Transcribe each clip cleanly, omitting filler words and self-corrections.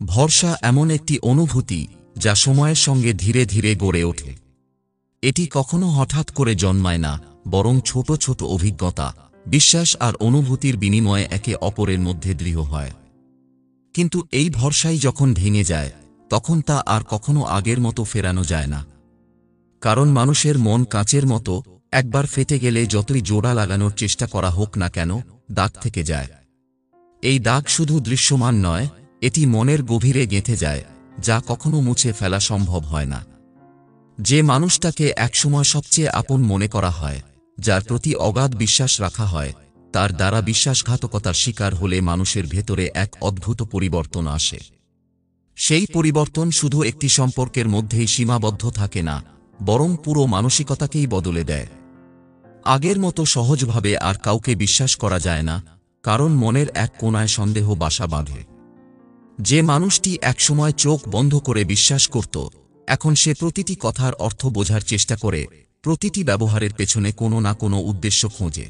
ভরসা এমন একটি অনুভূতি যা সময়ের সঙ্গে ধীরে ধীরে গড়ে ওঠে। এটি কখনো হঠাৎ করে জন্মায় না, বরং ছোট ছোট অভিজ্ঞতা, বিশ্বাস আর অনুভূতির বিনিময়ে একে অপরের মধ্যে দৃঢ় হয়। কিন্তু এই ভরসাই যখন ভেঙে যায়, তখন তা আর কখনো আগের মতো ফেরানো যায় না। কারণ মানুষের মন কাঁচের মতো, একবার ফেটে গেলে যতই জোড়া লাগানোর চেষ্টা করা হোক না কেন, দাগ থেকে যায়। এই দাগ শুধু দৃশ্যমান নয়, এটি মনের গভীরে গেঁথে যায়, যা কখনো মুছে ফেলা সম্ভব হয় না। যে মানুষটাকে একসময় সবচেয়ে আপন মনে করা হয়, যার প্রতি অগাধ বিশ্বাস রাখা হয়, তার দ্বারা বিশ্বাসঘাতকতার শিকার হলে মানুষের ভেতরে এক অদ্ভুত পরিবর্তন আসে। সেই পরিবর্তন শুধু একটি সম্পর্কের মধ্যেই সীমাবদ্ধ থাকে না, বরং পুরো মানসিকতাকেই বদলে দেয়। আগের মতো সহজভাবে আর কাউকে বিশ্বাস করা যায় না, কারণ মনের এক কোণায় সন্দেহ বাসা বাঁধে। যে মানুষটি একসময় চোখ বন্ধ করে বিশ্বাস করত, এখন সে প্রতিটি কথার অর্থ বোঝার চেষ্টা করে, প্রতিটি ব্যবহারের পেছনে কোনো না কোনো উদ্দেশ্য খোঁজে।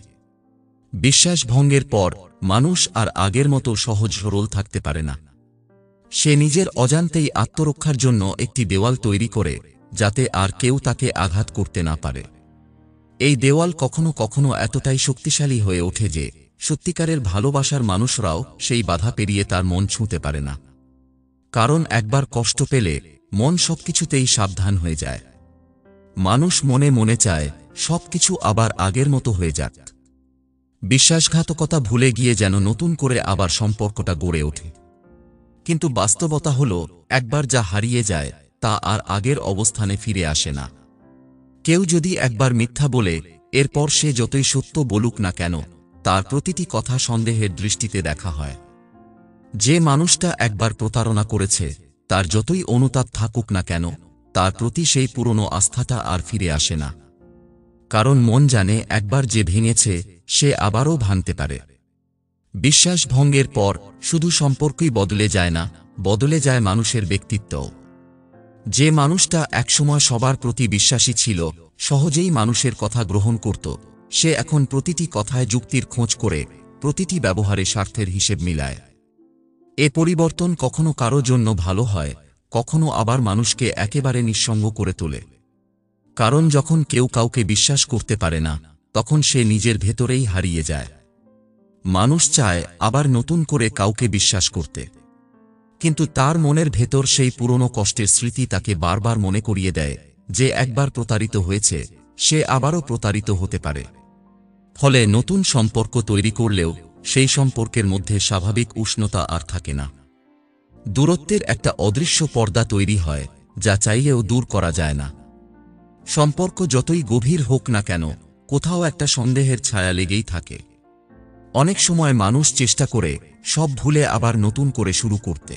বিশ্বাস ভঙ্গের পর মানুষ আর আগের মতো সহজ সরল থাকতে পারে না। সে নিজের অজান্তেই আত্মরক্ষার জন্য একটি দেওয়াল তৈরি করে, যাতে আর কেউ তাকে আঘাত করতে না পারে। এই দেওয়াল কখনো কখনো এতটাই শক্তিশালী হয়ে ওঠে যে সত্যিকারের ভালোবাসার মানুষরাও সেই বাধা পেরিয়ে তার মন ছুঁতে পারে না। কারণ একবার কষ্ট পেলে মন সবকিছুতেই সাবধান হয়ে যায়। মানুষ মনে মনে চায় সবকিছু আবার আগের মতো হয়ে যাক। বিশ্বাসঘাতকতা ভুলে গিয়ে যেন নতুন করে আবার সম্পর্কটা গড়ে ওঠে। কিন্তু বাস্তবতা হল, একবার যা হারিয়ে যায় তা আর আগের অবস্থানে ফিরে আসে না। কেউ যদি একবার মিথ্যা বলে, এরপর সে যতই সত্য বলুক না কেন, তার প্রতিটি কথা সন্দেহের দৃষ্টিতে দেখা হয়। যে মানুষটা একবার প্রতারণা করেছে, তার যতই অনুতাপ থাকুক না কেন, তার প্রতি সেই পুরনো আস্থাটা আর ফিরে আসে না। কারণ মন জানে, একবার যে ভেঙেছে সে আবারও ভাঙতে পারে। বিশ্বাস ভঙ্গের পর শুধু সম্পর্কই বদলে যায় না, বদলে যায় মানুষের ব্যক্তিত্বও। যে মানুষটা একসময় সবার প্রতি বিশ্বাসী ছিল, সহজেই মানুষের কথা গ্রহণ করত, সে এখন প্রতিটি কথায় যুক্তির খোঁজ করে, প্রতিটি ব্যবহারে স্বার্থের হিসেব মিলায়। এ পরিবর্তন কখনো কারো জন্য ভালো হয়, কখনো আবার মানুষকে একেবারে নিঃসঙ্গ করে তোলে। কারণ যখন কেউ কাউকে বিশ্বাস করতে পারে না, তখন সে নিজের ভেতরেই হারিয়ে যায়। মানুষ চায় আবার নতুন করে কাউকে বিশ্বাস করতে, কিন্তু তার মনের ভেতর সেই পুরনো কষ্টের স্মৃতি তাকে বারবার মনে করিয়ে দেয় যে একবার প্রতারিত হয়েছে, সে আবারও প্রতারিত হতে পারে। ফলে নতুন সম্পর্ক তৈরি করলেও সেই সম্পর্কের মধ্যে স্বাভাবিক উষ্ণতা আর থাকে না। দূরত্বের একটা অদৃশ্য পর্দা তৈরি হয়, যা চাইলেও দূর করা যায় না। সম্পর্ক যতই গভীর হোক না কেন, কোথাও একটা সন্দেহের ছায়া লেগেই থাকে। অনেক সময় মানুষ চেষ্টা করে সব ভুলে আবার নতুন করে শুরু করতে,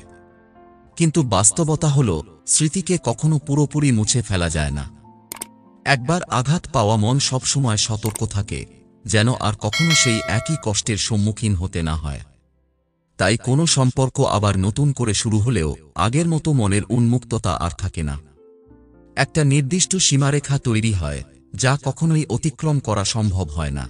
কিন্তু বাস্তবতা হল, স্মৃতিকে কখনো পুরোপুরি মুছে ফেলা যায় না। একবার আঘাত পাওয়া মন সবসময় সতর্ক থাকে, যেন আর কখনো সেই একই কষ্টের সম্মুখীন হতে না হয়। তাই কোনো সম্পর্ক আবার নতুন করে শুরু হলেও আগের মতো মনের উন্মুক্ততা আর থাকে না। একটা নির্দিষ্ট সীমারেখা তৈরি হয়, যা কখনোই অতিক্রম করা সম্ভব হয় না।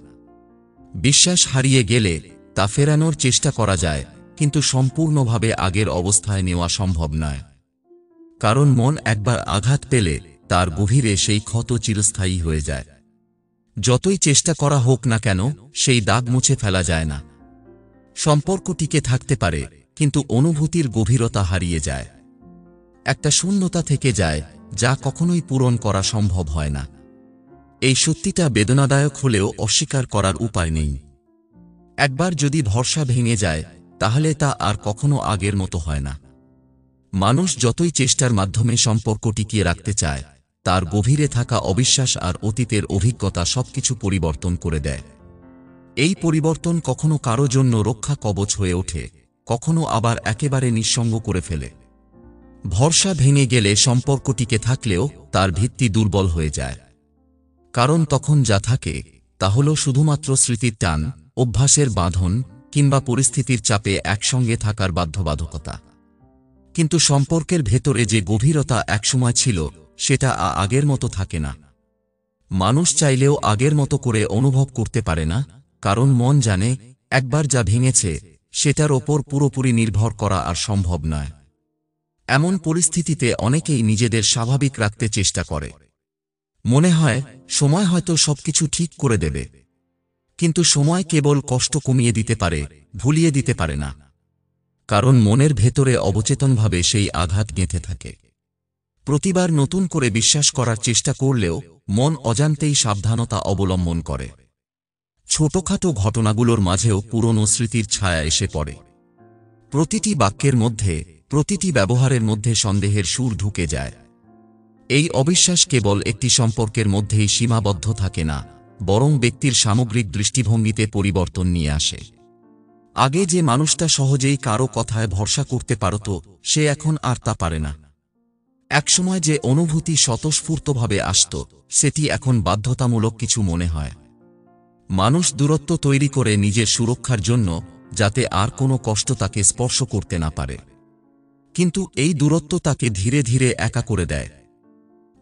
বিশ্বাস হারিয়ে গেলে তা ফেরানোর চেষ্টা করা যায়, কিন্তু সম্পূর্ণভাবে আগের অবস্থায় নেওয়া সম্ভব নয়। কারণ মন একবার আঘাত পেলে তার গভীরে সেই ক্ষত চিরস্থায়ী হয়ে যায়। যতই চেষ্টা করা হোক না কেন, সেই দাগ মুছে ফেলা যায় না। সম্পর্ক টিকে থাকতে পারে, কিন্তু অনুভূতির গভীরতা হারিয়ে যায়। একটা শূন্যতা থেকে যায়, যা কখনোই পূরণ করা সম্ভব হয় না। এই সত্যিটা বেদনাদায়ক হলেও অস্বীকার করার উপায় নেই। একবার যদি ভরসা ভেঙে যায়, তাহলে তা আর কখনো আগের মতো হয় না। মানুষ যতই চেষ্টার মাধ্যমে সম্পর্ক টিকিয়ে রাখতে চায়, তার গভীরে থাকা অবিশ্বাস আর অতীতের অভিজ্ঞতা সবকিছু পরিবর্তন করে দেয়। এই পরিবর্তন কখনো কারো জন্য রক্ষা কবচ হয়ে ওঠে, কখনো আবার একেবারে নিঃসঙ্গ করে ফেলে। ভরসা ভেঙে গেলে সম্পর্ক টিকে থাকলেও তার ভিত্তি দুর্বল হয়ে যায়। কারণ তখন যা থাকে তা হল শুধুমাত্র স্মৃতির টান, অভ্যাসের বাঁধন কিংবা পরিস্থিতির চাপে একসঙ্গে থাকার বাধ্যবাধকতা। কিন্তু সম্পর্কের ভেতরে যে গভীরতা একসময় ছিল, সেটা আগের মতো থাকে না। মানুষ চাইলেও আগের মতো করে অনুভব করতে পারে না, কারণ মন জানে, একবার যা ভেঙেছে সেটার ওপর পুরোপুরি নির্ভর করা আর সম্ভব নয়। এমন পরিস্থিতিতে অনেকেই নিজেদের স্বাভাবিক রাখতে চেষ্টা করে। মনে হয় সময় হয়তো সবকিছু ঠিক করে দেবে, কিন্তু সময় কেবল কষ্ট কমিয়ে দিতে পারে, ভুলিয়ে দিতে পারে না। কারণ মনের ভেতরে অবচেতনভাবে সেই আঘাত গেঁথে থাকে। প্রতিবার নতুন করে বিশ্বাস করার চেষ্টা করলেও মন অজান্তেই সাবধানতা অবলম্বন করে। ছোটখাটো ঘটনাগুলোর মাঝেও পুরনো স্মৃতির ছায়া এসে পড়ে। প্রতিটি বাক্যের মধ্যে, প্রতিটি ব্যবহারের মধ্যে সন্দেহের সুর ঢুকে যায়। এই অবিশ্বাস কেবল একটি সম্পর্কের মধ্যেই সীমাবদ্ধ থাকে না, বরং ব্যক্তির সামগ্রিক দৃষ্টিভঙ্গিতে পরিবর্তন নিয়ে আসে। আগে যে মানুষটা সহজেই কারো কথায় ভরসা করতে পারত, সে এখন আর তা পারে না। একসময় যে অনুভূতি স্বতঃস্ফূর্তভাবে আসত, সেটি এখন বাধ্যতামূলক কিছু মনে হয়। মানুষ দূরত্ব তৈরি করে নিজের সুরক্ষার জন্য, যাতে আর কোনো কষ্ট তাকে স্পর্শ করতে না পারে। কিন্তু এই দূরত্ব তাকে ধীরে ধীরে একা করে দেয়।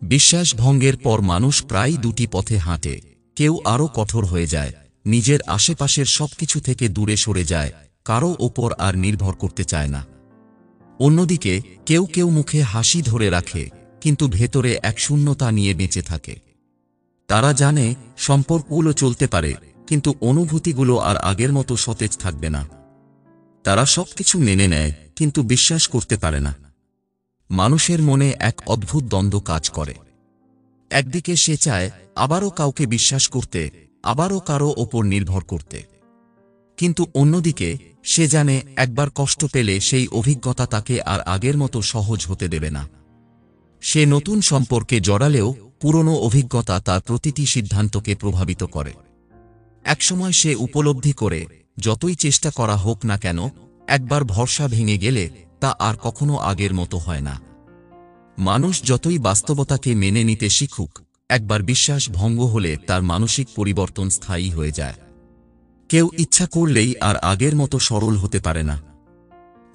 বিশ্বাস ভঙ্গের পর মানুষ প্রায় দুটি পথে হাঁটে। কেউ আরও কঠোর হয়ে যায়, নিজের আশেপাশের সবকিছু থেকে দূরে সরে যায়, কারো ওপর আর নির্ভর করতে চায় না। অন্যদিকে কেউ কেউ মুখে হাসি ধরে রাখে, কিন্তু ভেতরে এক শূন্যতা নিয়ে বেঁচে থাকে। তারা জানে সম্পর্কগুলো চলতে পারে, কিন্তু অনুভূতিগুলো আর আগের মতো সতেজ থাকবে না। তারা সবকিছু মেনে নেয়, কিন্তু বিশ্বাস করতে পারে না। মানুষের মনে এক অদ্ভুত দ্বন্দ্ব কাজ করে। একদিকে সে চায় আবারও কাউকে বিশ্বাস করতে, আবারও কারো ওপর নির্ভর করতে। কিন্তু অন্যদিকে সে জানে একবার কষ্ট পেলে সেই অভিজ্ঞতা তাকে আর আগের মতো সহজ হতে দেবে না। সে নতুন সম্পর্কে জড়ালেও পুরনো অভিজ্ঞতা তার প্রতিটি সিদ্ধান্তকে প্রভাবিত করে। একসময় সে উপলব্ধি করে, যতই চেষ্টা করা হোক না কেন, একবার ভরসা ভেঙে গেলে তা আর কখনো আগের মতো হয় না। মানুষ যতই বাস্তবতাকে মেনে নিতে শিখুক, একবার বিশ্বাস ভঙ্গ হলে তার মানসিক পরিবর্তন স্থায়ী হয়ে যায়। কেউ ইচ্ছা করলেই আর আগের মতো সরল হতে পারে না।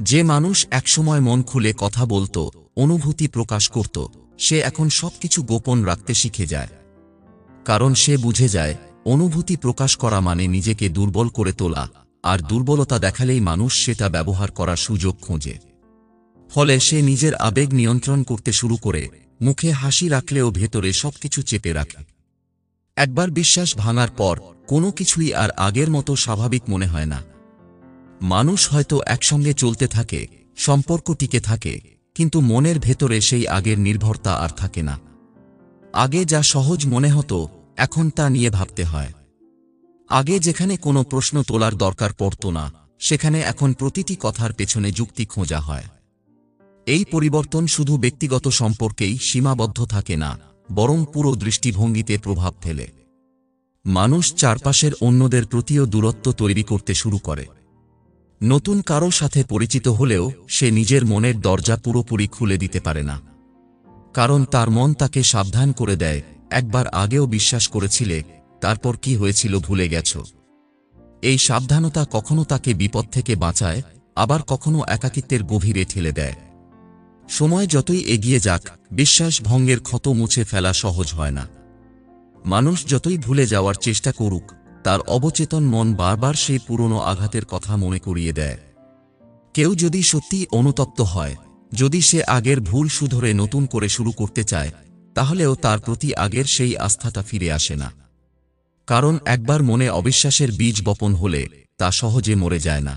যে মানুষ একসময় মন খুলে কথা বলতো, অনুভূতি প্রকাশ করত, সে এখন সবকিছু গোপন রাখতে শিখে যায়। কারণ সে বুঝে যায়, অনুভূতি প্রকাশ করা মানে নিজেকে দুর্বল করে তোলা, আর দুর্বলতা দেখালেই মানুষ সেটা ব্যবহার করার সুযোগ খোঁজে। ফলে সে নিজের আবেগ নিয়ন্ত্রণ করতে শুরু করে, মুখে হাসি রাখলেও ভেতরে সবকিছু চেপে রাখে। একবার বিশ্বাস ভাঙার পর কোনো কিছুই আর আগের মতো স্বাভাবিক মনে হয় না। মানুষ হয়তো একসঙ্গে চলতে থাকে, সম্পর্ক টিকে থাকে, কিন্তু মনের ভেতরে সেই আগের নির্ভরতা আর থাকে না। আগে যা সহজ মনে হতো, এখন তা নিয়ে ভাবতে হয়। আগে যেখানে কোনো প্রশ্ন তোলার দরকার পড়ত না, সেখানে এখন প্রতিটি কথার পেছনে যুক্তি খোঁজা হয়। এই পরিবর্তন শুধু ব্যক্তিগত সম্পর্কেই সীমাবদ্ধ থাকে না, বরং পুরো দৃষ্টিভঙ্গিতে প্রভাব ফেলে। মানুষ চারপাশের অন্যদের প্রতিও দূরত্ব তৈরি করতে শুরু করে। নতুন কারো সাথে পরিচিত হলেও সে নিজের মনের দরজা পুরোপুরি খুলে দিতে পারে না। কারণ তার মন তাকে সাবধান করে দেয়, একবার আগেও বিশ্বাস করেছিলে, তারপর কি হয়েছিল ভুলে গেছ। এই সাবধানতা কখনো তাকে বিপদ থেকে বাঁচায়, আবার কখনো একাকিত্বের গভীরে ঠেলে দেয়। সময় যতই এগিয়ে যাক, বিশ্বাস ভঙ্গের ক্ষত মুছে ফেলা সহজ হয় না। মানুষ যতই ভুলে যাওয়ার চেষ্টা করুক, তার অবচেতন মন বারবার সেই পুরনো আঘাতের কথা মনে করিয়ে দেয়। কেউ যদি সত্যিই অনুতপ্ত হয়, যদি সে আগের ভুল শুধরে নতুন করে শুরু করতে চায়, তাহলেও তার প্রতি আগের সেই আস্থাটা ফিরে আসে না। কারণ একবার মনে অবিশ্বাসের বীজ বপন হলে তা সহজে মরে যায় না।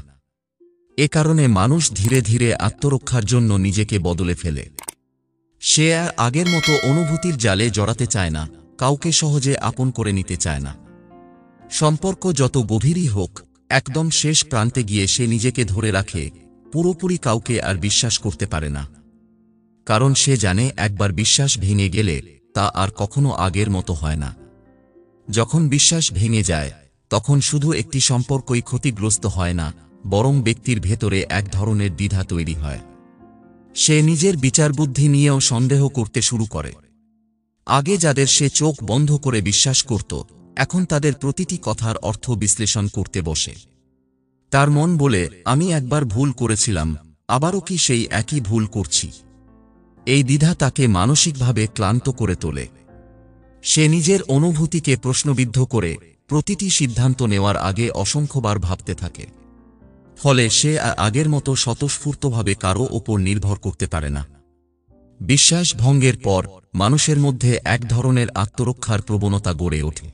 এ কারণে মানুষ ধীরে ধীরে আত্মরক্ষার জন্য নিজেকে বদলে ফেলে। সে আর আগের মতো অনুভূতির জালে জড়াতে চায় না, কাউকে সহজে আপন করে নিতে চায় না। সম্পর্ক যত গভীরই হোক, একদম শেষ প্রান্তে গিয়ে সে নিজেকে ধরে রাখে, পুরোপুরি কাউকে আর বিশ্বাস করতে পারে না। কারণ সে জানে একবার বিশ্বাস ভেঙে গেলে তা আর কখনো আগের মতো হয় না। যখন বিশ্বাস ভেঙে যায়, তখন শুধু একটি সম্পর্কই ক্ষতিগ্রস্ত হয় না, বরং ব্যক্তির ভেতরে এক ধরনের দ্বিধা তৈরি হয়। সে নিজের বিচারবুদ্ধি নিয়েও সন্দেহ করতে শুরু করে। আগে যাদের সে চোখ বন্ধ করে বিশ্বাস করত, এখন তাদের প্রতিটি কথার অর্থ বিশ্লেষণ করতে বসে। তার মন বলে, আমি একবার ভুল করেছিলাম, আবারও কি সেই একই ভুল করছি। এই দ্বিধা তাকে মানসিকভাবে ক্লান্ত করে তোলে। সে নিজের অনুভূতিকে প্রশ্নবিদ্ধ করে প্রতিটি সিদ্ধান্ত নেওয়ার আগে অসংখ্যবার ভাবতে থাকে। ফলে সে আর আগের মতো স্বতঃস্ফূর্তভাবে কারও ওপর নির্ভর করতে পারে না। বিশ্বাস ভঙ্গের পর মানুষের মধ্যে এক ধরনের আত্মরক্ষার প্রবণতা গড়ে ওঠে।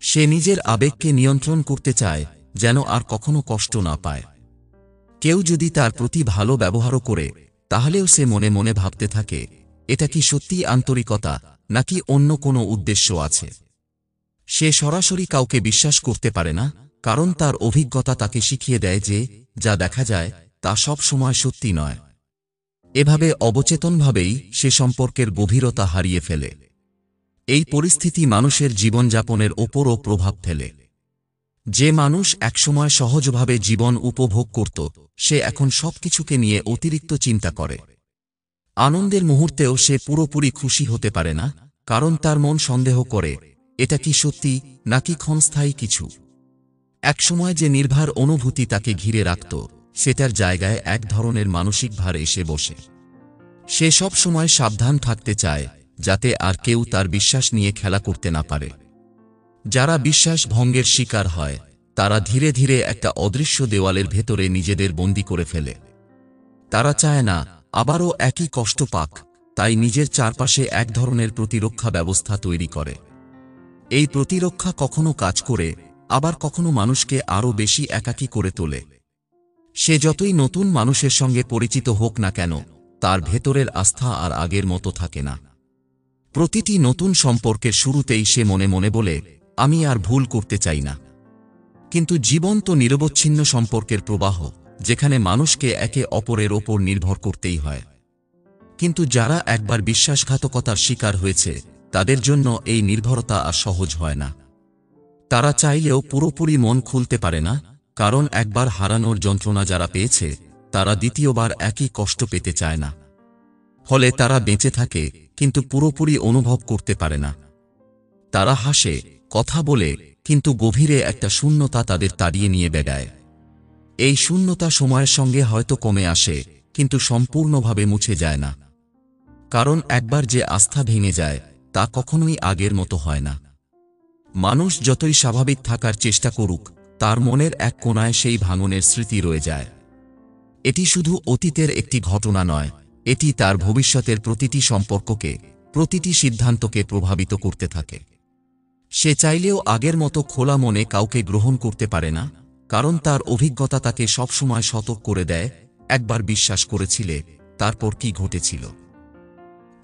সে নিজের আবেগকে নিয়ন্ত্রণ করতে চায়, যেন আর কখনো কষ্ট না পায়। কেউ যদি তার প্রতি ভালো ব্যবহারও করে, তাহলেও সে মনে মনে ভাবতে থাকে, এটা কি সত্যিই আন্তরিকতা, নাকি অন্য কোনো উদ্দেশ্য আছে। সে সরাসরি কাউকে বিশ্বাস করতে পারে না, কারণ তার অভিজ্ঞতা তাকে শিখিয়ে দেয় যে যা দেখা যায় তা সব সময় সত্যি নয়। এভাবে অবচেতনভাবেই সে সম্পর্কের গভীরতা হারিয়ে ফেলে। এই পরিস্থিতি মানুষের জীবনযাপনের ওপরও প্রভাব ফেলে। যে মানুষ একসময় সহজভাবে জীবন উপভোগ করত, সে এখন সবকিছুকে নিয়ে অতিরিক্ত চিন্তা করে। আনন্দের মুহূর্তেও সে পুরোপুরি খুশি হতে পারে না, কারণ তার মন সন্দেহ করে, এটা কি সত্যি নাকি ক্ষণস্থায়ী কিছু। একসময় যে নির্ভার অনুভূতি তাকে ঘিরে রাখত, সেটার জায়গায় এক ধরনের মানসিক ভার এসে বসে। সে সব সময় সাবধান থাকতে চায়, যাতে আর কেউ তার বিশ্বাস নিয়ে খেলা করতে না পারে। যারা বিশ্বাস ভঙ্গের শিকার হয়, তারা ধীরে ধীরে একটা অদৃশ্য দেওয়ালের ভেতরে নিজেদের বন্দী করে ফেলে। তারা চায় না আবারও একই কষ্ট পাক, তাই নিজের চারপাশে এক ধরনের প্রতিরক্ষা ব্যবস্থা তৈরি করে। এই প্রতিরক্ষা কখনো কাজ করে, আবার কখনো মানুষকে আরও বেশি একাকী করে তোলে। সে যতই নতুন মানুষের সঙ্গে পরিচিত হোক না কেন, তার ভেতরের আস্থা আর আগের মতো থাকে না। প্রতিটি নতুন সম্পর্কের শুরুতেই সে মনে মনে বলে, আমি আর ভুল করতে চাই না। কিন্তু জীবন তো নিরবচ্ছিন্ন সম্পর্কের প্রবাহ, যেখানে মানুষকে একে অপরের ওপর নির্ভর করতেই হয়। কিন্তু যারা একবার বিশ্বাসঘাতকতার শিকার হয়েছে, তাদের জন্য এই নির্ভরতা আর সহজ হয় না। তারা চাইলেও পুরোপুরি মন খুলতে পারে না, কারণ একবার হারানোর যন্ত্রণা যারা পেয়েছে, তারা দ্বিতীয়বার একই কষ্ট পেতে চায় না। ফলে তারা বেঁচে থাকে, কিন্তু পুরোপুরি অনুভব করতে পারে না। তারা হাসে, কথা বলে, কিন্তু গভীরে একটা শূন্যতা তাদের তাড়িয়ে নিয়ে বেড়ায়। এই শূন্যতা সময়ের সঙ্গে হয়তো কমে আসে, কিন্তু সম্পূর্ণভাবে মুছে যায় না। কারণ একবার যে আস্থা ভেঙে যায়, তা কখনোই আগের মতো হয় না। মানুষ যতই স্বাভাবিক থাকার চেষ্টা করুক, তার মনের এক কোণায় সেই ভাঙনের স্মৃতি রয়ে যায়। এটি শুধু অতীতের একটি ঘটনা নয়, এটি তার ভবিষ্যতের প্রতিটি সম্পর্ককে, প্রতিটি সিদ্ধান্তকে প্রভাবিত করতে থাকে। সে চাইলেও আগের মতো খোলা মনে কাউকে গ্রহণ করতে পারে না, কারণ তার অভিজ্ঞতা তাকে সবসময় সতর্ক করে দেয়, একবার বিশ্বাস করেছিলে, তারপর কি ঘটেছিল।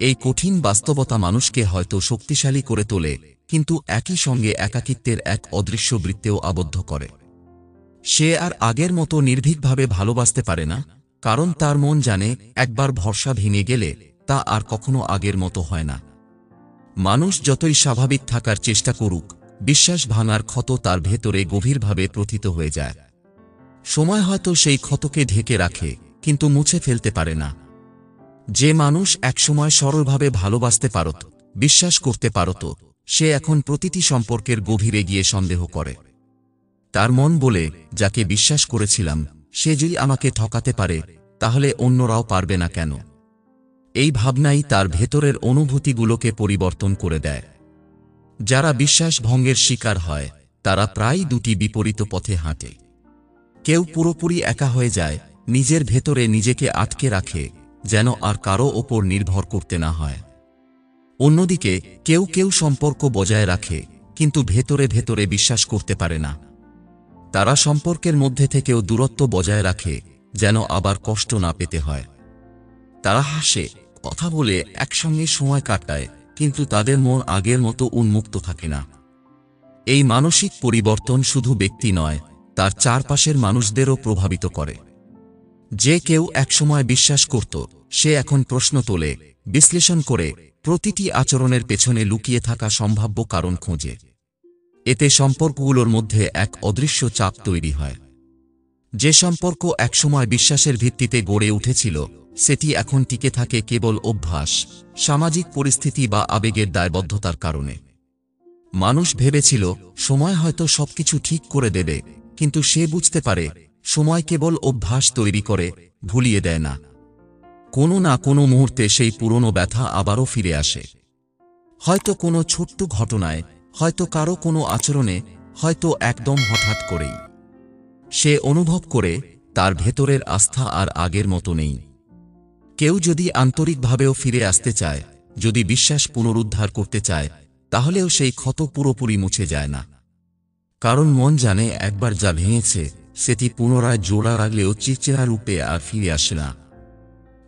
এই কঠিন বাস্তবতা মানুষকে হয়তো শক্তিশালী করে তোলে, কিন্তু একই সঙ্গে একাকিত্বের এক অদৃশ্য বৃত্তেও আবদ্ধ করে। সে আর আগের মতো নির্ভীকভাবে ভালোবাসতে পারে না, কারণ তার মন জানে, একবার ভরসা ভেঙে গেলে তা আর কখনো আগের মতো হয় না। মানুষ যতই স্বাভাবিক থাকার চেষ্টা করুক, বিশ্বাস ভাঙার ক্ষত তার ভেতরে গভীরভাবে প্রথিত হয়ে যায়। সময় হয়তো সেই ক্ষতকে ঢেকে রাখে, কিন্তু মুছে ফেলতে পারে না। যে মানুষ একসময় সরলভাবে ভালোবাসতে পারত, বিশ্বাস করতে পারত, সে এখন প্রতিটি সম্পর্কের গভীরে গিয়ে সন্দেহ করে। তার মন বলে, যাকে বিশ্বাস করেছিলাম, সে যদি আমাকে ঠকাতে পারে, তাহলে অন্যরাও পারবে না কেন? এই ভাবনাই তার ভেতরের অনুভূতিগুলোকে পরিবর্তন করে দেয়। যারা বিশ্বাস ভঙ্গের শিকার হয়, তারা প্রায় দুটি বিপরীত পথে হাঁটে। কেউ পুরোপুরি একা হয়ে যায়, নিজের ভেতরে নিজেকে আটকে রাখে, যেন আর কারো ওপর নির্ভর করতে না হয়। অন্যদিকে কেউ কেউ সম্পর্ক বজায় রাখে, কিন্তু ভেতরে ভেতরে বিশ্বাস করতে পারে না। তারা সম্পর্কের মধ্যে থেকেও দূরত্ব বজায় রাখে, যেন আবার কষ্ট না পেতে হয়। তারা হাসে, কথা বলে, একসঙ্গে সময় কাটায়, কিন্তু তাদের মন আগের মতো উন্মুক্ত থাকে না। এই মানসিক পরিবর্তন শুধু ব্যক্তি নয়, তার চারপাশের মানুষদেরও প্রভাবিত করে। যে কেউ একসময় বিশ্বাস করত, সে এখন প্রশ্ন তোলে, বিশ্লেষণ করে, প্রতিটি আচরণের পেছনে লুকিয়ে থাকা সম্ভাব্য কারণ খোঁজে। এতে সম্পর্কগুলোর মধ্যে এক অদৃশ্য চাপ তৈরি হয়। যে সম্পর্ক একসময় বিশ্বাসের ভিত্তিতে গড়ে উঠেছিল, সেটি এখন টিকে থাকে কেবল অভ্যাস, সামাজিক পরিস্থিতি বা আবেগের দায়বদ্ধতার কারণে। মানুষ ভেবেছিল সময় হয়তো সবকিছু ঠিক করে দেবে, কিন্তু সে বুঝতে পারে, সময় কেবল অভ্যাস তৈরি করে, ভুলিয়ে দেয় না। কোনো না কোনো মুহূর্তে সেই পুরনো ব্যথা আবারও ফিরে আসে। হয়তো কোনো ছোট্ট ঘটনায়, হয়তো কারো কোনো আচরণে, হয়তো একদম হঠাৎ করেই। সে অনুভব করে তার ভেতরের আস্থা আর আগের মতো নেই। কেউ যদি আন্তরিকভাবেও ফিরে আসতে চায়, যদি বিশ্বাস পুনরুদ্ধার করতে চায়, তাহলেও সেই ক্ষত পুরোপুরি মুছে যায় না। কারণ মন জানে একবার যা ভেঙেছে সেটি পুনরায় জোড়া রাখলেও চিরচেনা রূপে আর ফিরে আসে না।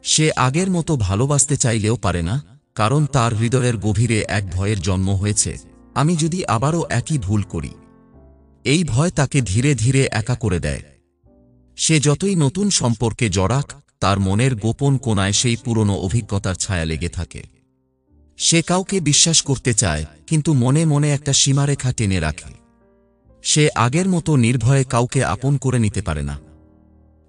সে আগের মতো ভালোবাসতে চাইলেও পারে না, কারণ তার হৃদয়ের গভীরে এক ভয়ের জন্ম হয়েছে, আমি যদি আবারও একই ভুল করি। এই ভয় তাকে ধীরে ধীরে একা করে দেয়। সে যতই নতুন সম্পর্কে জড়াক, তার মনের গোপন কোণায় সেই পুরনো অভিজ্ঞতার ছায়া লেগে থাকে। সে কাউকে বিশ্বাস করতে চায়, কিন্তু মনে মনে একটা সীমারেখা টেনে রাখে। সে আগের মতো নির্ভয়ে কাউকে আপন করে নিতে পারে না।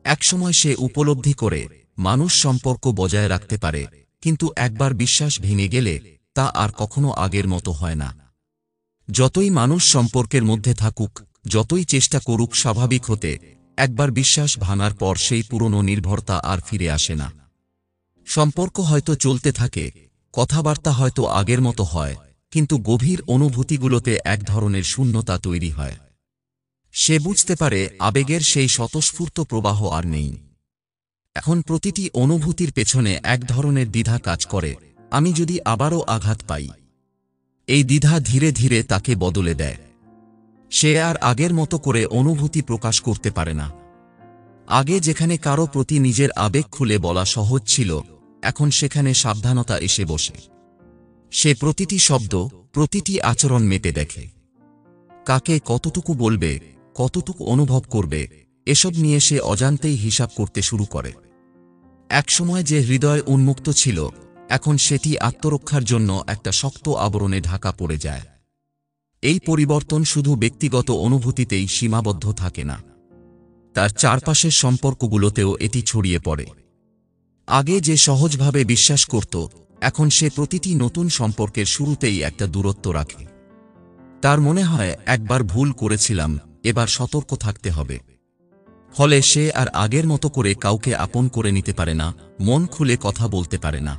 একসময় সে উপলব্ধি করে মানুষ সম্পর্ক বজায় রাখতে পারে, কিন্তু একবার বিশ্বাস ভেঙে গেলে তা আর কখনো আগের মতো হয় না। যতই মানুষ সম্পর্কের মধ্যে থাকুক, যতই চেষ্টা করুক স্বাভাবিক হতে, একবার বিশ্বাস ভাঙার পর সেই পুরনো নির্ভরতা আর ফিরে আসে না। সম্পর্ক হয়তো চলতে থাকে, কথাবার্তা হয়তো আগের মতো হয়, কিন্তু গভীর অনুভূতিগুলোতে এক ধরনের শূন্যতা তৈরি হয়। সে বুঝতে পারে আবেগের সেই স্বতঃস্ফূর্ত প্রবাহ আর নেই। এখন প্রতিটি অনুভূতির পেছনে এক ধরনের দ্বিধা কাজ করে, আমি যদি আবারও আঘাত পাই। এই দ্বিধা ধীরে ধীরে তাকে বদলে দেয়। সে আর আগের মতো করে অনুভূতি প্রকাশ করতে পারে না। আগে যেখানে কারো প্রতি নিজের আবেগ খুলে বলা সহজ ছিল, এখন সেখানে সাবধানতা এসে বসে। সে প্রতিটি শব্দ, প্রতিটি আচরণ মেপে দেখে। কাকে কতটুকু বলবে, কতটুকু অনুভব করবে, এসব নিয়ে সে অজান্তেই হিসাব করতে শুরু করে। একসময় যে হৃদয় উন্মুক্ত ছিল, এখন সেটি আত্মরক্ষার জন্য একটা শক্ত আবরণে ঢাকা পড়ে যায়। এই পরিবর্তন শুধু ব্যক্তিগত অনুভূতিতেই সীমাবদ্ধ থাকে না, তার চারপাশের সম্পর্কগুলোতেও এটি ছড়িয়ে পড়ে। আগে যে সহজভাবে বিশ্বাস করত, এখন সে প্রতিটি নতুন সম্পর্কের শুরুতেই একটা দূরত্ব রাখে। তার মনে হয় একবার ভুল করেছিলাম, এবার সতর্ক থাকতে হবে। ফলে সে আর আগের মতো করে কাউকে আপন করে নিতে পারে না, মন খুলে কথা বলতে পারে না।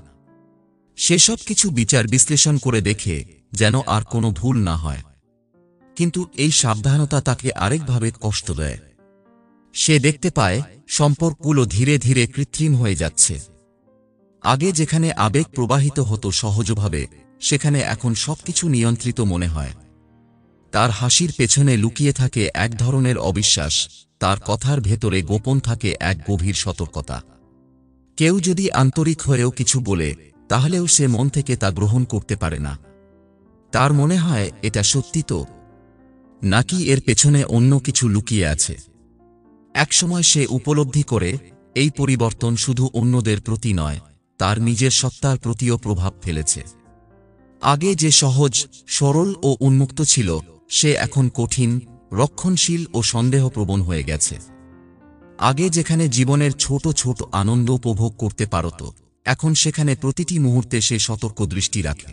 সেসব কিছু বিচার বিশ্লেষণ করে দেখে যেন আর কোনো ভুল না হয়। কিন্তু এই সাবধানতা তাকে আরেকভাবে কষ্ট দেয়। সে দেখতে পায় সম্পর্কগুলো ধীরে ধীরে কৃত্রিম হয়ে যাচ্ছে। আগে যেখানে আবেগ প্রবাহিত হতো সহজভাবে, সেখানে এখন সবকিছু নিয়ন্ত্রিত মনে হয়। তার হাসির পেছনে লুকিয়ে থাকে এক ধরনের অবিশ্বাস, তার কথার ভেতরে গোপন থাকে এক গভীর সতর্কতা। কেউ যদি আন্তরিক হয়েও কিছু বলে, তাহলেও সে মন থেকে তা গ্রহণ করতে পারে না। তার মনে হয় এটা সত্যি তো, নাকি এর পেছনে অন্য কিছু লুকিয়ে আছে। একসময় সে উপলব্ধি করে এই পরিবর্তন শুধু অন্যদের প্রতি নয়, তার নিজের সত্তার প্রতিও প্রভাব ফেলেছে। আগে যে সহজ, সরল ও উন্মুক্ত ছিল, সে এখন কঠিন, রক্ষণশীল ও সন্দেহপ্রবণ হয়ে গেছে। আগে যেখানে জীবনের ছোট ছোট আনন্দ উপভোগ করতে পারত, এখন সেখানে প্রতিটি মুহূর্তে সে সতর্ক দৃষ্টি রাখে।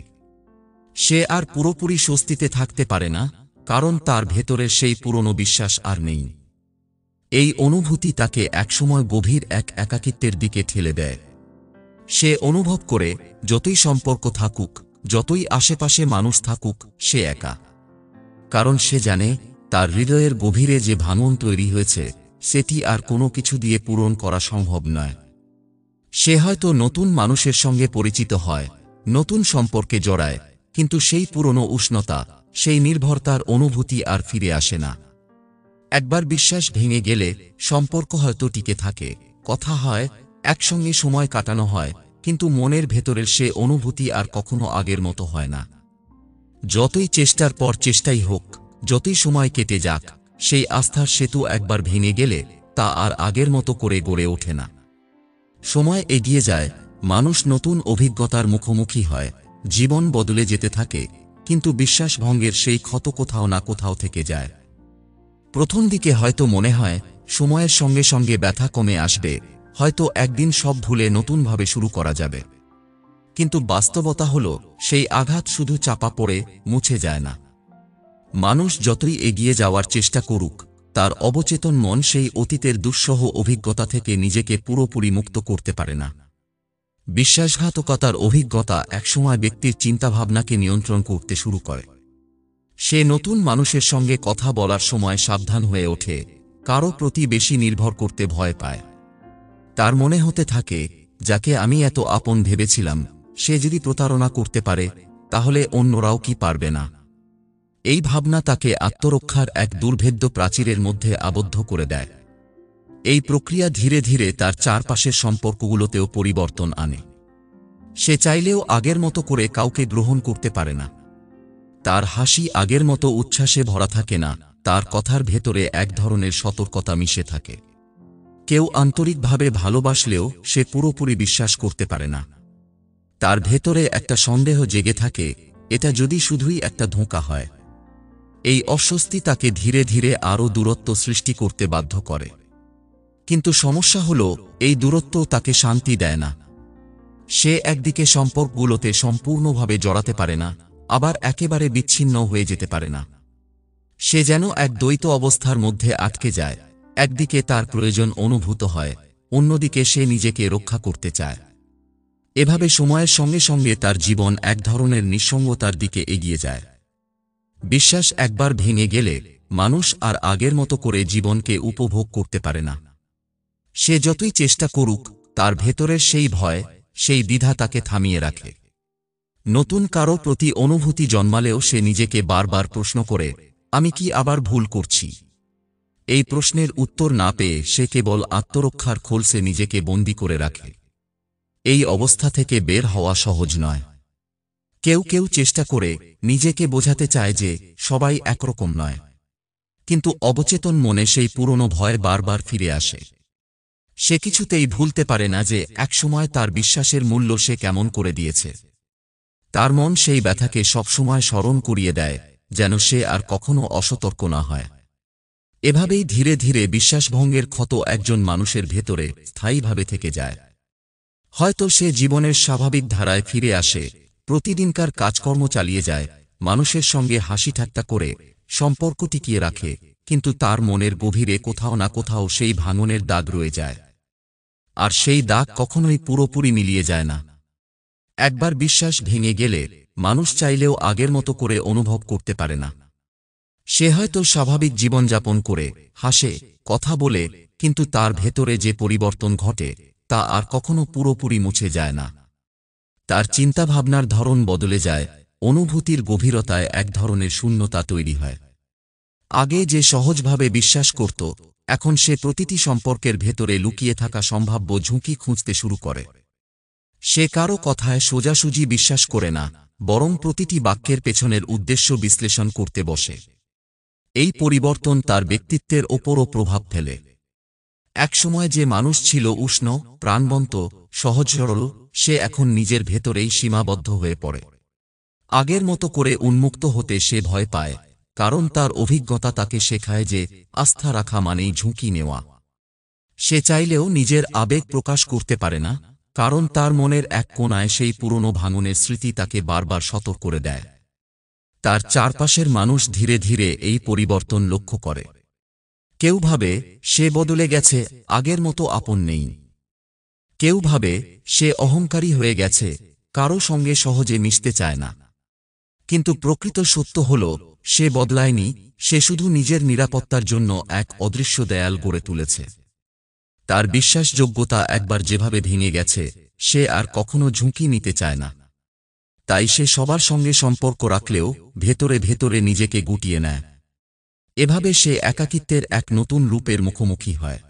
সে আর পুরোপুরি স্বস্তিতে থাকতে পারে না, কারণ তার ভেতরের সেই পুরনো বিশ্বাস আর নেই। এই অনুভূতি তাকে একসময় গভীর এক একাকিত্বের দিকে ঠেলে দেয়। সে অনুভব করে যতই সম্পর্ক থাকুক, যতই আশেপাশে মানুষ থাকুক, সে একা। কারণ সে জানে তার হৃদয়ের গভীরে যে ভাঙন তৈরি হয়েছে, সেটি আর কোনো কিছু দিয়ে পূরণ করা সম্ভব নয়। সে হয়তো নতুন মানুষের সঙ্গে পরিচিত হয়, নতুন সম্পর্কে জড়ায়, কিন্তু সেই পুরনো উষ্ণতা, সেই নির্ভরতার অনুভূতি আর ফিরে আসে না। একবার বিশ্বাস ভেঙে গেলে সম্পর্ক হয়তো টিকে থাকে, কথা হয়, একসঙ্গে সময় কাটানো হয়, কিন্তু মনের ভেতরের সে অনুভূতি আর কখনো আগের মতো হয় না। যতই চেষ্টার পর চেষ্টাই হোক, যতই সময় কেটে যাক, সেই আস্থার সেতু একবার ভেঙে গেলে তা আর আগের মতো করে গড়ে ওঠে না। সময় এগিয়ে যায়, মানুষ নতুন অভিজ্ঞতার মুখোমুখি হয়, জীবন বদলে যেতে থাকে, কিন্তু বিশ্বাস ভঙ্গের সেই ক্ষত কোথাও না কোথাও থেকে যায়। প্রথম দিকে হয়তো মনে হয় সময়ের সঙ্গে সঙ্গে ব্যথা কমে আসবে, হয়তো একদিন সব ভুলে নতুনভাবে শুরু করা যাবে। কিন্তু বাস্তবতা হলো, সেই আঘাত শুধু চাপা পড়ে মুছে যায় না। মানুষ যতই এগিয়ে যাওয়ার চেষ্টা করুক, তার অবচেতন মন সেই অতীতের দুঃসহ অভিজ্ঞতা থেকে নিজেকে পুরোপুরি মুক্ত করতে পারে না। বিশ্বাসঘাতকতার অভিজ্ঞতা একসময় ব্যক্তির চিন্তাভাবনাকে নিয়ন্ত্রণ করতে শুরু করে। সে নতুন মানুষের সঙ্গে কথা বলার সময় সাবধান হয়ে ওঠে, কারো প্রতি বেশি নির্ভর করতে ভয় পায়। তার মনে হতে থাকে, যাকে আমি এত আপন ভেবেছিলাম, সে যদি প্রতারণা করতে পারে, তাহলে অন্যরাও কি পারবে না? এই ভাবনা তাকে আত্মরক্ষার এক দুর্ভেদ্য প্রাচীরের মধ্যে আবদ্ধ করে দেয়। এই প্রক্রিয়া ধীরে ধীরে তার চারপাশের সম্পর্কগুলোতেও পরিবর্তন আনে। সে চাইলেও আগের মতো করে কাউকে গ্রহণ করতে পারে না। তার হাসি আগের মতো উচ্ছ্বাসে ভরা থাকে না, তার কথার ভেতরে এক ধরনের সতর্কতা মিশে থাকে। কেউ আন্তরিকভাবে ভালোবাসলেও সে পুরোপুরি বিশ্বাস করতে পারে না। তার ভেতরে একটা সন্দেহ জেগে থাকে, এটা যদি শুধুই একটা ধোঁকা হয়। এই অস্বস্তি তাকে ধীরে ধীরে আরও দূরত্ব সৃষ্টি করতে বাধ্য করে। কিন্তু সমস্যা হলো, এই দূরত্ব তাকে শান্তি দেয় না। সে একদিকে সম্পর্কগুলোতে সম্পূর্ণভাবে জড়াতে পারে না, আবার একেবারে বিচ্ছিন্ন হয়ে যেতে পারে না। সে যেন এক দ্বৈত অবস্থার মধ্যে আটকে যায়। একদিকে তার প্রয়োজন অনুভূত হয়, অন্যদিকে সে নিজেকে রক্ষা করতে চায়। এভাবে সময়ের সঙ্গে সঙ্গে তার জীবন এক ধরনের নিঃসঙ্গতার দিকে এগিয়ে যায়। বিশ্বাস একবার ভেঙে গেলে মানুষ আর আগের মতো করে জীবনকে উপভোগ করতে পারে না। সে যতই চেষ্টা করুক, তার ভেতরের সেই ভয়, সেই দ্বিধা তাকে থামিয়ে রাখে। নতুন কারো প্রতি অনুভূতি জন্মালেও সে নিজেকে বারবার প্রশ্ন করে, আমি কি আবার ভুল করছি? এই প্রশ্নের উত্তর না পেয়ে সে কেবল আত্মরক্ষার খোলসে নিজেকে বন্দী করে রাখে। এই অবস্থা থেকে বের হওয়া সহজ নয়। কেউ কেউ চেষ্টা করে নিজেকে বোঝাতে চায় যে সবাই একরকম নয়, কিন্তু অবচেতন মনে সেই পুরনো ভয় বারবার ফিরে আসে। সে কিছুতেই ভুলতে পারে না যে একসময় তার বিশ্বাসের মূল্য সে কেমন করে দিয়েছে। তার মন সেই ব্যথাকে সবসময় স্মরণ করিয়ে দেয়, যেন সে আর কখনো অসতর্ক না হয়। এভাবেই ধীরে ধীরে বিশ্বাসভঙ্গের ক্ষত একজন মানুষের ভেতরে স্থায়ীভাবে থেকে যায়। হয়তো সে জীবনের স্বাভাবিক ধারায় ফিরে আসে, প্রতিদিনকার কাজকর্ম চালিয়ে যায়, মানুষের সঙ্গে হাসি ঠাট্টা করে সম্পর্ক টিকিয়ে রাখে, কিন্তু তার মনের গভীরে কোথাও না কোথাও সেই ভাঙনের দাগ রয়ে যায়। আর সেই দাগ কখনোই পুরোপুরি মিলিয়ে যায় না। একবার বিশ্বাস ভেঙে গেলে মানুষ চাইলেও আগের মতো করে অনুভব করতে পারে না। সে হয়তো স্বাভাবিক জীবনযাপন করে, হাসে, কথা বলে, কিন্তু তার ভেতরে যে পরিবর্তন ঘটে তা আর কখনো পুরোপুরি মুছে যায় না। তার চিন্তাভাবনার ধরন বদলে যায়, অনুভূতির গভীরতায় এক ধরনের শূন্যতা তৈরি হয়। আগে যে সহজভাবে বিশ্বাস করত, এখন সে প্রতিটি সম্পর্কের ভেতরে লুকিয়ে থাকা সম্ভাব্য ঝুঁকি খুঁজতে শুরু করে। সে কারো কথায় সোজাসুজি বিশ্বাস করে না, বরং প্রতিটি বাক্যের পেছনের উদ্দেশ্য বিশ্লেষণ করতে বসে। এই পরিবর্তন তার ব্যক্তিত্বের ওপরও প্রভাব ফেলে। একসময় যে মানুষ ছিল উষ্ণ, প্রাণবন্ত, সহজ সরল, সে এখন নিজের ভেতরেই সীমাবদ্ধ হয়ে পড়ে। আগের মতো করে উন্মুক্ত হতে সে ভয় পায়, কারণ তার অভিজ্ঞতা তাকে শেখায় যে আস্থা রাখা মানেই ঝুঁকি নেওয়া। সে চাইলেও নিজের আবেগ প্রকাশ করতে পারে না, কারণ তার মনের এক কোণায় সেই পুরনো ভাঙনের স্মৃতি তাকে বারবার সতর্ক করে দেয়। তার চারপাশের মানুষ ধীরে ধীরে এই পরিবর্তন লক্ষ্য করে। কেউ ভাবে সে বদলে গেছে, আগের মতো আপন নেই। কেউ ভাবে সে অহংকারী হয়ে গেছে, কারো সঙ্গে সহজে মিশতে চায় না। কিন্তু প্রকৃত সত্য হল, সে বদলায়নি, সে শুধু নিজের নিরাপত্তার জন্য এক অদৃশ্য দেয়াল গড়ে তুলেছে। তার বিশ্বাসযোগ্যতা একবার যেভাবে ভেঙে গেছে, সে আর কখনো ঝুঁকি নিতে চায় না। তাই সে সবার সঙ্গে সম্পর্ক রাখলেও ভেতরে ভেতরে নিজেকে গুটিয়ে নেয়। এভাবে সে একাকিত্বের এক নতুন রূপের মুখোমুখি হয়।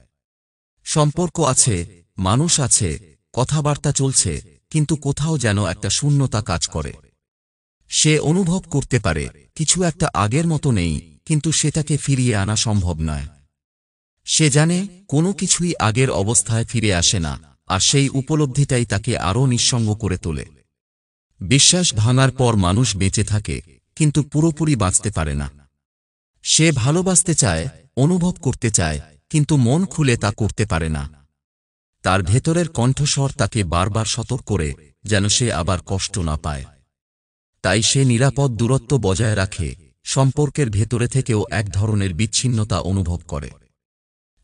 সম্পর্ক আছে, মানুষ আছে, কথাবার্তা চলছে, কিন্তু কোথাও যেন একটা শূন্যতা কাজ করে। সে অনুভব করতে পারে কিছু একটা আগের মতো নেই, কিন্তু সেটাকে ফিরিয়ে আনা সম্ভব নয়। সে জানে কোনো কিছুই আগের অবস্থায় ফিরে আসে না, আর সেই উপলব্ধিটাই তাকে আরও নিঃসঙ্গ করে তোলে। বিশ্বাস ভাঙার পর মানুষ বেঁচে থাকে, কিন্তু পুরোপুরি বাঁচতে পারে না। সে ভালোবাসতে চায়, অনুভব করতে চায়, কিন্তু মন খুলে তা করতে পারে না। তার ভেতরের কণ্ঠস্বর তাকে বারবার সতর্ক করে, যেন সে আবার কষ্ট না পায়। তাই সে নিরাপদ দূরত্ব বজায় রাখে, সম্পর্কের ভেতরে থেকেও এক ধরনের বিচ্ছিন্নতা অনুভব করে।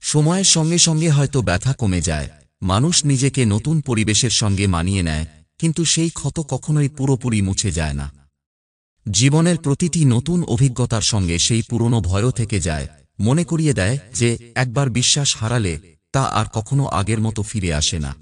সময়ের সঙ্গে সঙ্গে হয়তো ব্যথা কমে যায়, মানুষ নিজেকে নতুন পরিবেশের সঙ্গে মানিয়ে নেয়, কিন্তু সেই ক্ষত কখনোই পুরোপুরি মুছে যায় না। জীবনের প্রতিটি নতুন অভিজ্ঞতার সঙ্গে সেই পুরনো ভয়ও থেকে যায়, মনে করিয়ে দেয় যে একবার বিশ্বাস হারালে তা আর কখনো আগের মতো ফিরে আসে না।